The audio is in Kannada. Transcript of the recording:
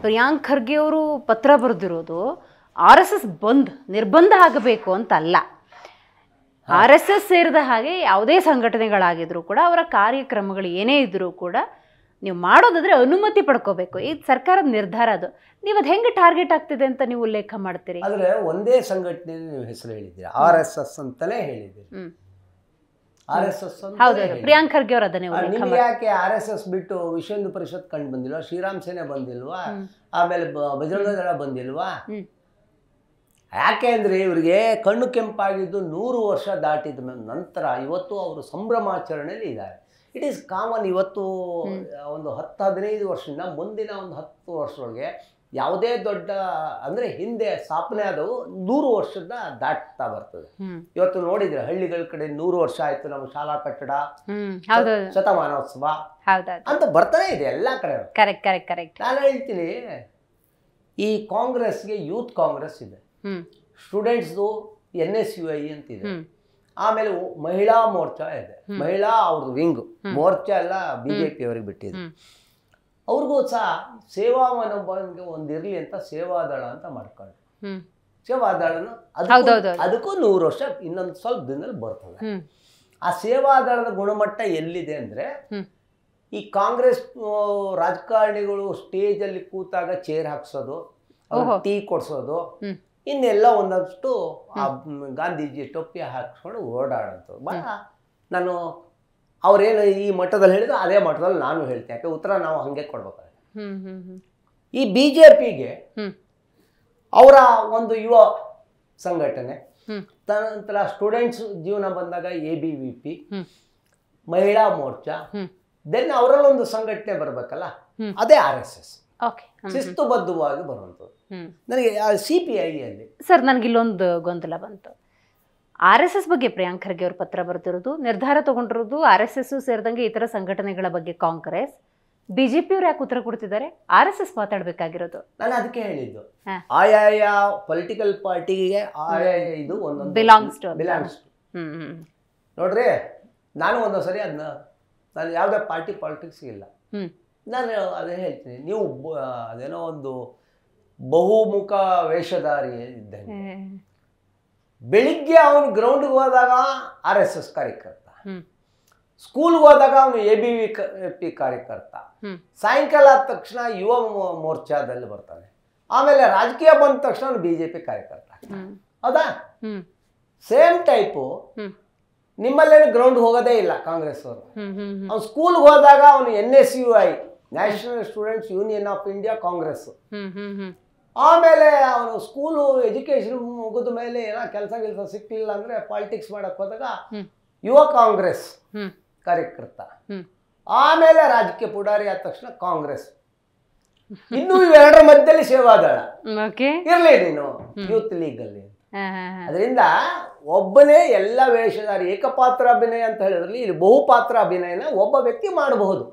ಪ್ರಿಯಾಂಕ್ ಖರ್ಗೆ ಅವರು ಪತ್ರ ಬರೆದಿರೋದು RSS ನಿರ್ಬಂಧ ಆಗಬೇಕು ಅಂತ ಅಲ್ಲ. RSS ಸೇರಿದ ಹಾಗೆ ಯಾವುದೇ ಸಂಘಟನೆಗಳಾಗಿದ್ರು ಕೂಡ ಅವರ ಕಾರ್ಯಕ್ರಮಗಳು ಏನೇ ಇದ್ರೂ ಕೂಡ ನೀವು ಮಾಡೋದಾದ್ರೆ ಅನುಮತಿ ಪಡ್ಕೋಬೇಕು. ಈ ಸರ್ಕಾರದ ನಿರ್ಧಾರ ಅದು. ನೀವು ಅದು ಹೆಂಗೆ ಟಾರ್ಗೆಟ್ ಆಗ್ತಿದೆ ಅಂತ ನೀವು ಉಲ್ಲೇಖ ಮಾಡ್ತೀರಿ? ಆದರೆ ಒಂದೇ ಸಂಘಟನೆ ನೀವು ಹೆಸರು ಹೇಳಿದ್ದೀರಾ, RSS ಅಂತಲೇ ಹೇಳಿದ್ದೀರಿ. RSS ಹೌದು, ಪ್ರಿಯಾಂಕ್ ಖರ್ಗೆ ಅವರು ಅದನ್ನೇ ಉಲ್ಲೇಖ ನಿಮ್ಗೆ ಯಾಕೆ RSS ಬಿಟ್ಟು ವಿಶ್ವ ಹಿಂದೂ ಪರಿಷತ್ ಕಂಡು ಬಂದಿಲ್ವಾ, ಶ್ರೀರಾಮ್ ಸೇನೆ ಬಂದಿಲ್ವಾ, ಆಮೇಲೆ ಬಜರಂಗ ದಳ ಬಂದಿಲ್ವಾ? ಯಾಕೆ ಅಂದರೆ ಇವರಿಗೆ ಕಣ್ಣು ಕೆಂಪಾಗಿದ್ದು 100 ವರ್ಷ ದಾಟಿದ ನಂತರ ಇವತ್ತು ಅವರು ಸಂಭ್ರಮಾಚರಣೆಯಲ್ಲಿ ಇದ್ದಾರೆ. It is common. ಇವತ್ತು ಒಂದು 10-15 ವರ್ಷದಿಂದ ಮುಂದಿನ ಒಂದು 10 ವರ್ಷದೊಳಗೆ ಯಾವುದೇ ದೊಡ್ಡ ಅಂದರೆ ಹಿಂದೆ ಸ್ಥಾಪನೆ ಆದವು 100 ವರ್ಷದ ದಾಟ್ತಾ ಬರ್ತದೆ. ಇವತ್ತು ನೋಡಿದ್ರೆ ಹಳ್ಳಿಗಳ ಕಡೆ 100 ವರ್ಷ ಆಯ್ತು ನಮ್ಮ ಶಾಲಾ ಕಟ್ಟಡ, ಶತಮಾನೋತ್ಸವ ಅಂತ ಬರ್ತಾನೆ ಇದೆ ಎಲ್ಲ ಕಡೆ. ಕರೆಕ್ಟ್. ನಾನು ಹೇಳ್ತೀನಿ, ಈ ಕಾಂಗ್ರೆಸ್ಗೆ ಯೂತ್ ಕಾಂಗ್ರೆಸ್ ಇದೆ, ಸ್ಟೂಡೆಂಟ್ಸ್ದು NSUI ಅಂತಿದೆ, ಆಮೇಲೆ ಮಹಿಳಾ ಮೋರ್ಚಾ ಇದೆ, ಮಹಿಳಾ ಅವ್ರದ್ದು ವಿಂಗ್ ಮೋರ್ಚಾ ಎಲ್ಲ BJP ಅವರಿಗೆ ಬಿಟ್ಟಿದೆ. ಅವ್ರಿಗೂ ಸಹ ಸೇವಾ ಮನೋಭಾವನೆಗೆ ಒಂದಿರಲಿ ಅಂತ ಸೇವಾದಳ ಅಂತ ಮಾಡ್ಕೊಂಡು ಸೇವಾದಳನ ಅದಕ್ಕೂ 100 ವರ್ಷ ಇನ್ನೊಂದು ಸ್ವಲ್ಪ ದಿನದಲ್ಲಿ ಬರ್ತದೆ. ಆ ಸೇವಾದಳದ ಗುಣಮಟ್ಟ ಎಲ್ಲಿದೆ ಅಂದರೆ, ಈ ಕಾಂಗ್ರೆಸ್ ರಾಜಕಾರಣಿಗಳು ಸ್ಟೇಜಲ್ಲಿ ಕೂತಾಗ ಚೇರ್ ಹಾಕ್ಸೋದು, ಟೀ ಕೊಡ್ಸೋದು, ಇನ್ನೆಲ್ಲ ಒಂದಷ್ಟು ಗಾಂಧೀಜಿ ಟೊಪ್ಪಿ ಹಾಕ್ಸ್ಕೊಂಡು ಓಡಾಡೋದು. ನಾನು ಅವ್ರೇನು ಈ ಮಟ್ಟದಲ್ಲಿ ಹೇಳಿದ್ರು ಅದೇ ಮಟ್ಟದಲ್ಲಿ ನಾನು ಹೇಳ್ತೀನಿ, ಯಾಕೆ ಉತ್ತರ ನಾವು ಹಾಗೆ ಕೊಡ್ಬೇಕಾದ್ರೆ. ಈ BJPಗೆ ಅವರ ಒಂದು ಯುವ ಸಂಘಟನೆ, ತದನಂತರ ಸ್ಟೂಡೆಂಟ್ಸ್ ಜೀವನ ಬಂದಾಗ ABVP, ಮಹಿಳಾ ಮೋರ್ಚಾ, ದೆನ್ ಅವರಲ್ಲಿ ಒಂದು ಸಂಘಟನೆ ಬರಬೇಕಲ್ಲ, ಅದೇ RSS. ಶಿಸ್ತುಬದ್ಧವಾಗಿ ಬರುವಂಥದ್ದು. ನನಗೆ CPI ಅಲ್ಲಿ ಸರ್ ನನಗಿಲ್ಲೊಂದು ಗೊಂದಲ ಬಂತು. RSS ಬಗ್ಗೆ ಪ್ರಿಯಾಂಕ್ ಖರ್ಗೆ ಅವರು ಪತ್ರ ಬರ್ತಿರೋದು, ನಿರ್ಧಾರ ತಗೊಂಡಿರೋದು RSS ಸೇರಿದಂಗೆ ಇತರ ಸಂಘಟನೆಗಳ ಬಗ್ಗೆ ಕಾಂಗ್ರೆಸ್, BJP ಅವ್ರು ಯಾಕೆ ಉತ್ತರ ಕೊಡ್ತಿದ್ದಾರೆ? RSS ಮಾತಾಡಬೇಕಾಗಿರೋದು. ನಾನು ಅದಕ್ಕೆ ಹೇಳಿದ್ದು, ಆಯಾಯ ಪೊಲಿಟಿಕಲ್ ಪಾರ್ಟಿಗೆ ಆಯಾಯ ಇದು ಒಂದೊಂದು ಬಿಲಾಂಗ್ಸ್ ಟು. ನೋಡ್ರಿ, ನಾನು ಒಂದೊಂದ್ಸರಿ ಅದನ್ನ ನಾನು ಯಾವುದೇ ಪಾಲಿಟಿಕ್ಸ್ ಇಲ್ಲ, ನಾನು ಅದೇ ಹೇಳ್ತೀನಿ. ನೀವು ಅದೇನೋ ಒಂದು ಬಹುಮುಖ ವೇಷಧಾರಿ ಇದ್ದಂಗೆ. ಬೆಳಿಗ್ಗೆ ಅವನು ಗ್ರೌಂಡ್ಗೆ ಹೋದಾಗ RSS ಕಾರ್ಯಕರ್ತ, ಸ್ಕೂಲ್ಗೆ ಹೋದಾಗ ಅವನು ABVP ಕಾರ್ಯಕರ್ತ, ಸಾಯಂಕಾಲ ಆದ ತಕ್ಷಣ ಯುವ ಮೋರ್ಚಾದಲ್ಲಿ ಬರ್ತಾನೆ, ಆಮೇಲೆ ರಾಜಕೀಯ ಬಂದ ತಕ್ಷಣ ಅವನು BJP ಕಾರ್ಯಕರ್ತ. ಹೌದಾ? ಸೇಮ್ ಟೈಪು ನಿಮ್ಮಲ್ಲೇನು ಗ್ರೌಂಡ್ ಹೋಗೋದೇ ಇಲ್ಲ ಕಾಂಗ್ರೆಸ್ ಅವರು. ಅವ್ನು ಸ್ಕೂಲ್ಗೆ ಹೋದಾಗ ಅವನು NSUI, national students union of India Congress. ಆಮೇಲೆ ಅವನು ಸ್ಕೂಲು ಎಜುಕೇಶನ್ ಮುಗಿದ ಮೇಲೆ ಏನೋ ಕೆಲಸ ಸಿಕ್ಲಿಲ್ಲ ಅಂದರೆ ಪಾಲಿಟಿಕ್ಸ್ ಮಾಡಕ್ಕೆ ಹೋದಾಗ ಯುವ ಕಾಂಗ್ರೆಸ್ ಕಾರ್ಯಕರ್ತ, ಆಮೇಲೆ ರಾಜಕೀಯ ಪುಡಾರಿ ಆದ ತಕ್ಷಣ ಕಾಂಗ್ರೆಸ್. ಇನ್ನೂ ಇವೆರಡರ ಮಧ್ಯದಲ್ಲಿ ಸೇವಾದಳ ಇರಲಿ ನೀನು ಯೂತ್ ಲೀಗಲ್ಲಿ. ಅದರಿಂದ ಒಬ್ಬನೇ ಎಲ್ಲ ವೇಷಧಾರಿ, ಏಕಪಾತ್ರ ಅಭಿನಯ ಅಂತ ಹೇಳಿದ್ರಲ್ಲಿ ಇಲ್ಲಿ ಬಹುಪಾತ್ರ ಅಭಿನಯನ ಒಬ್ಬ ವ್ಯಕ್ತಿ ಮಾಡಬಹುದು.